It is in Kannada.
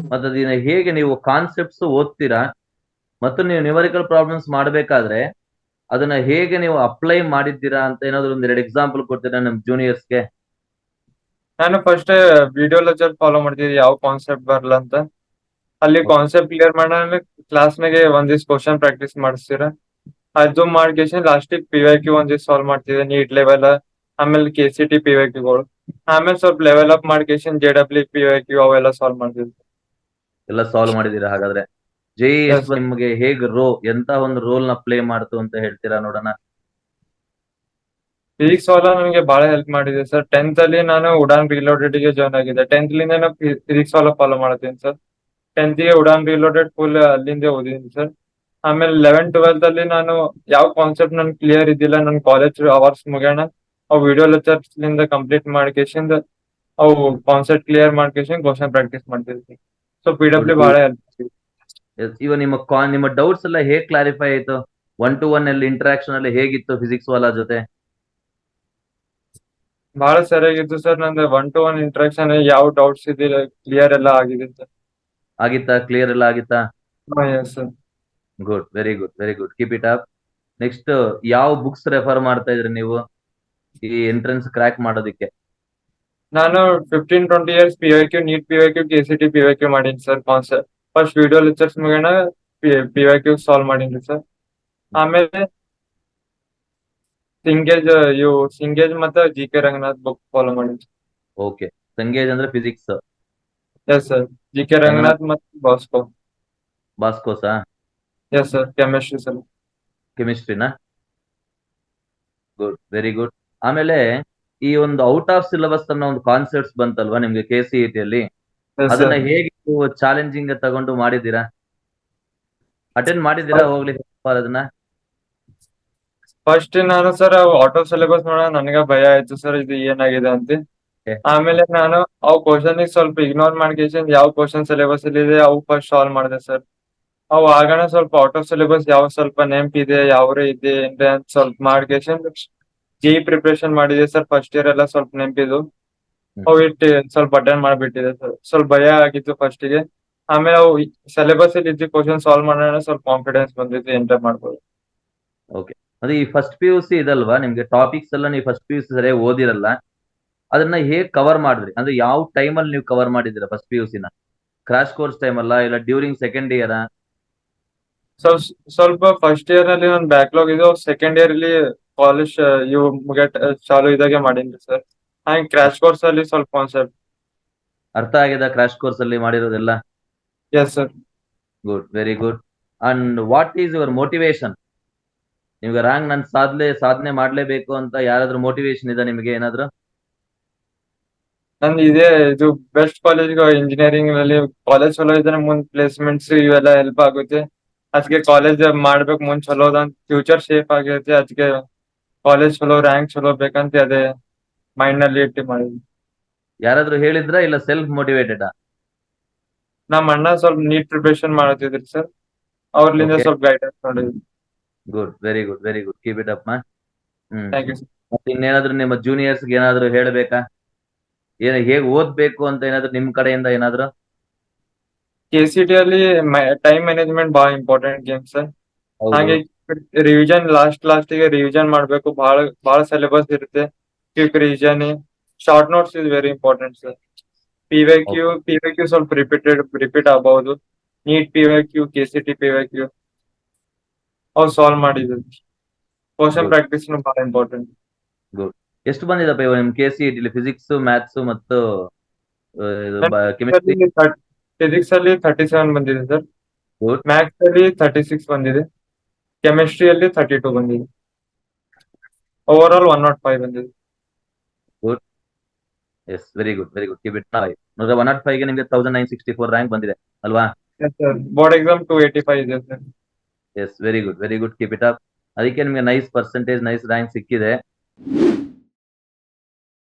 ಮತ್ತೆ ಅದನ್ನ ಹೇಗೆ ನೀವು ಕಾನ್ಸೆಪ್ಟ್ಸ್ ಓದ್ತೀರಾ ಮತ್ತು ನೀವು ನ್ಯೂಮರಿಕಲ್ ಪ್ರಾಬ್ಲಮ್ಸ್ ಮಾಡಬೇಕಾದ್ರೆ ಅದನ್ನ ಹೇಗೆ ನೀವು ಅಪ್ಲೈ ಮಾಡಿದ್ದೀರಾ ಅಂತ ಏನಾದ್ರು ಒಂದ್ 2 ಎಕ್ಸಾಂಪಲ್ ಕೊಡ್ತೀರಾ ನಮ್ ಜೂನಿಯರ್ಸ್ಗೆ? ನಾನು ಫಸ್ಟ್ ವಿಡಿಯೋ ಲೆಕ್ಚರ್ ಫಾಲೋ ಮಾಡ್ತಿದ್ದೆ ಯಾವ ಕಾನ್ಸೆಪ್ಟ್ ಬರಲ್ಲ ಅಂತ. ಅಲ್ಲಿ ಕಾನ್ಸೆಪ್ಟ್ ಕ್ಲಿಯರ್ ಮಾಡಾದ್ಮೇಲೆ ಕ್ಲಾಸ್ನಾಗೆ ಒಂದಿಷ್ಟು ಕ್ವಶನ್ ಪ್ರಾಕ್ಟೀಸ್ ಮಾಡಿಸ್ತೀರ. ಅದು ಮಾಡ್ಕೇಶನ್ ಲಾಸ್ಟಿಗೆ PYQ ಒಂದಿಷ್ಟು ಸಾಲ್ವ್ ಮಾಡ್ತಿದ್ದೆ ನೀಟ್ ಲೆವೆಲ್, ಆಮೇಲೆ KCT PYQಗಳು. ಆಮೇಲೆ ಸ್ವಲ್ಪ ಲೆವೆಲ್ ಅಪ್ ಮಾಡ್ಕೇಶನ್ JEE PYQ ಅವೆಲ್ಲ ಸಾಲ್ವ್ ಮಾಡ್ತಿದ್ದೆ. ಎಲ್ಲ ಸಾಲ್ವ್ ಮಾಡಿದೀರಾ ಹಾಗಾದ್ರೆ? Yes. ಎಷ್ಟು ನಿಮ್ಗೆ ಹೇಗ್ ಎಂತ ಒಂದು ರೋಲ್ ನ ಪ್ಲೇ ಮಾಡ್ತು ಅಂತ ಹೇಳ್ತೀರಾ ನೋಡೋಣ? ಫಿಸಿಕ್ಸ್ ವಾಲ ನನಗೆ ಬಹಳ ಹೆಲ್ಪ್ ಮಾಡಿದೆ ಸರ್. 10th ಅಲ್ಲಿ ನಾನು ಉಡಾನ್ ರೀಲೋಡೆಡ್ ಗೆ ಜಾಯ್ನ್ ಆಗಿದ್ದೆ. 10th ಲಿಂದ ನಾನು ಫಿಸಿಕ್ಸ್ ವಾಲ ಫಾಲೋ ಮಾಡ್ತೀನಿ ಸರ್. 10th ಗೆ ಉಡಾನ್ ರೀಲೋಡೆಡ್ ಫುಲ್ ಅಲ್ಲಿಂದ ಓದಿದ್ದೀನಿ ಸರ್. ಆಮೇಲೆ 11th 12th ಅಲ್ಲಿ ನಾನು ಯಾವ ಕಾನ್ಸೆಪ್ಟ್ ನನ್ ಕ್ಲಿಯರ್ ಇದ್ದಿಲ್ಲ, ನನ್ ಕಾಲೇಜ್ ಅವರ್ಸ್ ಮುಗ್ಯಾಣ ಅವು ವಿಡಿಯೋ ಲೆಕ್ಚರ್ಸ್ ಲಿಂದ ಕಂಪ್ಲೀಟ್ ಮಾಡ್ಕೇಶನ್ ಅವು ಕಾನ್ಸೆಪ್ಟ್ ಕ್ಲಿಯರ್ ಮಾಡ್ಕೇಶನ್ ಕ್ವಶನ್ ಪ್ರಾಕ್ಟೀಸ್ ಮಾಡ್ತಿದ್ದೆ. ಸೊ PW ಬಹಳ ಹೆಲ್ಪ್ ಮಾಡಿದೆ. ಇವ ನಿಮ್ಮ ಡೌಟ್ಸ್ ಎಲ್ಲ ಹೇಗ್ ಕ್ಲಾರಿಫೈ ಆಯ್ತು? 1 to 1 ಅಲ್ಲಿ ಇಂಟರಾಕ್ಷನ್ ಅಲ್ಲಿ ಹೇಗಿತ್ತು ಫಿಸಿಕ್ಸ್ ವಾಲಾ ಜೊತೆ? ಬಹಳ ಸರಿಯಾಗಿತ್ತು ಸರ್. ನಂದು 1 to 1 ಇಂಟ್ರಾಕ್ಷನ್ ಯಾವ ಡೌಟ್ಸ್ ಇದ್ದಿಲ್ಲ, ಕ್ಲಿಯರ್ ಎಲ್ಲ ಆಗಿದೆ ಸರ್. ಆಗಿತ್ತಾ? ಕ್ಲಿಯರ್ ಎಲ್ಲ ಆಗಿತ್ತಾ? Yes sir. Good, very good, very good, keep it up. Next ಯಾವ ಬುಕ್ಸ್ ರೆಫರ್ ಮಾಡ್ತಾ ಇದ್ರಿ ನೀವು ಈ ಎಂಟ್ರೆನ್ಸ್ ಕ್ರ್ಯಾಕ್ ಮಾಡೋದಿಕ್ಕೆ? ನಾನು 15-20 years PYQ, NEET PYQ, KCT PYQ ಮಾಡೀನಿ ಸರ್. ಕಾನ್ಸೆಪ್ಟ್ ಫಸ್ಟ್ ವಿಡಿಯೋ ಲೆಕ್ಚರ್ಸ್ ಮುಗಿಯೋಣ PYQ ಸಾಲ್ವ್ ಮಾಡೀನಿ ಸರ್. ಆಮೇಲೆ ಸಿಂಗೇಜ್ ಮತ್ತೆ GK ರಂಗನಾಥ್ ಬುಕ್ ಫಾಲೋ ಮಾಡೀನಿ. ಓಕೆ, ಸಂಗೇಜ್ ಅಂದ್ರೆ physics, yes sir. GK Ranganath Ranganath ಮತ್ತೆ ಬಾಸ್ಕೋ. ಬಾಸ್ಕೋಸಾ? Yes sir. Chemistry sir. ಕೆಮಿಸ್ಟ್ರಿನಾ? Good, very good. ಆಮೇಲೆ ಈ ಒಂದು ಔಟ್ ಆಫ್ ಸಿಲೆಬಸ್ ಅನ್ನೋ ಒಂದು ಕಾನ್ಸೆಪ್ಟ್ಸ್ ಬಂತಲ್ವಾ ನಿಮ್ಗೆ KCET ಅಲ್ಲಿ? ಎಸ್ ಅದನ್ನ ಸರ್. ಹೇಗೆ ನೀವು ಚಾಲೆಂಜಿಂಗ್ ತಗೊಂಡು ಮಾಡಿದ್ದೀರಾ? ಅಟೆಂಡ್ ಮಾಡಿದ್ದೀರಾ ಹೋಗ್ಲಿ ಅದನ್ನ? ಫಸ್ಟ್ ನಾನು ಸರ್ ಔಟ್ ಆಫ್ ಸಿಲೆಬಸ್ ನೋಡ ನನಗ ಭಯ ಆಯ್ತು ಸರ್, ಇದು ಏನಾಗಿದೆ ಅಂತ. ಆಮೇಲೆ ನಾನು ಅವ್ ಕ್ವಶನ್ ಸ್ವಲ್ಪ ಇಗ್ನೋರ್ ಮಾಡ್ಕೇಶನ್ ಯಾವ ಕ್ವಶನ್ ಸಿಲೆಬಸ್ ಅಲ್ಲಿ ಇದೆ ಅವು ಫಸ್ಟ್ ಸಾಲ್ವ್ ಮಾಡಿದೆ ಸರ್. ಅವು ಆಗಣ ಸ್ವಲ್ಪ ಔಟ್ ಆಫ್ ಸಿಲೆಬಸ್ ಯಾವ ಸ್ವಲ್ಪ ನೆನಪಿದೆ ಯಾವ್ರೆ ಇದೆ ಏನ್ರೆ ಅಂತ ಸ್ವಲ್ಪ ಮಾಡ್ಕೇಶನ್ ಪ್ರಿಪರೇಷನ್ ಮಾಡಿದೆ ಸರ್. ಫಸ್ಟ್ ಇಯರ್ ಎಲ್ಲ ಸ್ವಲ್ಪ ನೆನಪಿದ್ವು. ಅವು ಇಟ್ಟು ಸ್ವಲ್ಪ ಅಟೆಂಡ್ ಮಾಡ್ಬಿಟ್ಟಿದೆ ಸರ್. ಸ್ವಲ್ಪ ಭಯ ಆಗಿತ್ತು ಫಸ್ಟಿಗೆ. ಆಮೇಲೆ ಅವು ಸಿಲೆಬಸ್ ಅಲ್ಲಿ ಇದ್ದ ಕ್ವಶನ್ ಸಾಲ್ವ್ ಮಾಡೋಣ ಸ್ವಲ್ಪ ಕಾನ್ಫಿಡೆನ್ಸ್ ಬಂದಿತ್ತು ಎಂಟರ್ ಮಾಡ್ಬೋದು. ಓಕೆ, ಅದೇ ಈ ಫಸ್ಟ್ PUC ಇದಲ್ವಾ ನಿಮ್ಗೆ ಟಾಪಿಕ್ಸ್ ಎಲ್ಲ ನೀವು ಫಸ್ಟ್ PUC ಸರಿಯಾಗಿ ಓದಿರಲ್ಲ, ಅದನ್ನ ಹೇಗ್ ಕವರ್ ಮಾಡಿದ್ರಿ? ಅಂದ್ರೆ ಯಾವ ಟೈಮಲ್ಲಿ ನೀವು ಕವರ್ ಮಾಡಿದ್ದೀರಾ ಫಸ್ಟ್ PUC ನ? ಕ್ರಾಶ್ ಕೋರ್ಸ್ ಟೈಮ್ ಅಲ್ಲ, ಇಲ್ಲ ಡ್ಯೂರಿಂಗ್ ಸೆಕೆಂಡ್ ಇಯರ್? ಸ್ವಲ್ಪ ಫಸ್ಟ್ ಇಯರ್ ಅಲ್ಲಿ ಒಂದು ಬ್ಯಾಕ್ಲಾಗ್ ಇದು, ಸೆಕೆಂಡ್ ಇಯರ್ ಅಲ್ಲಿ ಕಾಲೇಜ್ ಇವು ಮುಗಿಯಟ್ ಚಾಲು ಇದಾಗೆ ಮಾಡೀನಿ ಸರ್. ಹಾಗೆ ಕ್ರಾಶ್ ಕೋರ್ಸ್ ಅಲ್ಲಿ ಸ್ವಲ್ಪ ಕಾನ್ಸೆಪ್ಟ್. ಅರ್ಥ ಆಗಿದೆ ಕ್ರಾಶ್ ಕೋರ್ಸ್ ಅಲ್ಲಿ ಮಾಡಿರೋದೆಲ್ಲ? Yes sir. Good, very good. And what is your motivation? ನಿಮ್ಗೆ ರ್ಯಾಂಕ್ ನಾನು ಸಾಧನೆ ಮಾಡ್ಲೇಬೇಕು ಅಂತ ಯಾರಾದ್ರೂ ಮೋಟಿವೇಶನ್ ಇದೆ ನಿಮಗೆ ಏನಾದ್ರು? ನಂದು ಇದೇ ಇದು ಬೆಸ್ಟ್ ಕಾಲೇಜ್ ಇಂಜಿನಿಯರಿಂಗ್ ನಲ್ಲಿ ಕಾಲೇಜ್ ಚಲೋ ಇದ್ರೆ ಮುಂದ್ ಪ್ಲೇಸ್ಮೆಂಟ್ಸ್ ಇವೆಲ್ಲ ಹೆಲ್ಪ್ ಆಗುತ್ತೆ. ಅದಕ್ಕೆ ಕಾಲೇಜ್ ಮಾಡ್ಬೇಕು ಮುಂದ್ ಚಲೋ ಅದಂತ ಫ್ಯೂಚರ್ ಸೇಫ್ ಆಗಿರುತ್ತೆ. ಅದಕ್ಕೆ ಕಾಲೇಜ್ ಚಲೋ ರ್ಯಾಂಕ್ ಚಲೋ ಬೇಕಂತ ಅದೇ ಮೈಂಡ್ ನಲ್ಲಿ ಇಟ್ಟು ಮಾಡಿದ್ವಿ. ಯಾರಾದ್ರೂ ಹೇಳಿದ್ರ ಇಲ್ಲ ಸೆಲ್ಫ್ ಮೋಟಿವೇಟೆಡ್? ನಮ್ಮ ಅಣ್ಣ ಸ್ವಲ್ಪ ನೀಟ್ ಪ್ರಿಪರೇಷನ್ ಮಾಡತಿದ್ರಿ ಸರ್, ಅವ್ರಲಿಂದ ಓಕೆ, ಸ್ವಲ್ಪ ಗೈಡೆನ್ಸ್ ನೋಡಿದ್ವಿ. Good, very good, very good, keep it up ಮಾ. ಹ್ಮ್. Thank you sir. ಮತ್ತೆ ಇನ್ನೇನಾದ್ರೂ ನಿಮ್ಮ ಜೂನಿಯರ್ಸ್ ಏನಾದ್ರು ಹೇಳ್ಬೇಕಾ? ಹೇಗ್ ಓದ್ಬೇಕು ಅಂತ ಏನಾದ್ರು ನಿಮ್ ಕಡೆಯಿಂದ ಏನಾದ್ರು? KCT ಅಲ್ಲಿ ಟೈಮ್ ಮ್ಯಾನೇಜ್ಮೆಂಟ್ ಬಹಳ ಇಂಪಾರ್ಟೆಂಟ್ ಗೇಮ್ ಸರ್. ಹೌದು. ಹಾಗೆ ರಿವಿಷನ್ ಲಾಸ್ಟಿಗೆ ರಿವಿಷನ್ ಮಾಡ್ಬೇಕು. ಬಹಳ ಬಹಳ ಸಿಲೆಬಸ್ ಇರುತ್ತೆ. Quick revision, short notes is very important sir. PYQ ಸ್ವಲ್ಪ ರಿಪೀಟ್ ಆಗಬಹುದು. ನೀಟ್ PYQ, KCT PYQ ಅವು ಸಾಲ್ವ್ ಮಾಡಿದ್ವಿ. ಕ್ವಶನ್ ಗುಡ್, ಪ್ರಾಕ್ಟೀಸ್ ಬಹಳ ಇಂಪಾರ್ಟೆಂಟ್. ಗುಡ್. ಎಷ್ಟು ಬಂದಿದಪ್ಪ ಇವ ನಿಮ್ KCET ಫಿಸಿಕ್ಸ್, ಮ್ಯಾಥ್ಸ್ ಮತ್ತು ಕೆಮಿಸ್ಟ್ರಿ? ಫಿಸಿಕ್ಸ್ ಅಲ್ಲಿ 37 ಬಂದಿದೆ ಸರ್. ಗುಡ್, ಮ್ಯಾಥ್ಸ್ ಅಲ್ಲಿ 36 ಬಂದಿದೆ. ಕೆಮಿಸ್ಟ್ರಿಯಲ್ಲಿ 32 ಬಂದಿದೆ. ಓವರ್ ಆಲ್ 105 ಬಂದಿದೆ. Good, yes, very good, very good, keep it high. 105ಗೆ ನಿಮ್ಗೆ 1964 ರ್ಯಾಂಕ್ ಬಂದಿದೆ ಅಲ್ವಾ? ಬೋರ್ಡ್ ಎಕ್ಸಾಮ್ 285 ಇದೆ sir. Yes, very good, very good, keep it up. ಅದಕ್ಕೆ ನಿಮ್ಗೆ ನೈಸ್ ಪರ್ಸೆಂಟೇಜ್, ನೈಸ್ ರ್ಯಾಂಕ್ ಸಿಕ್ಕಿದೆ.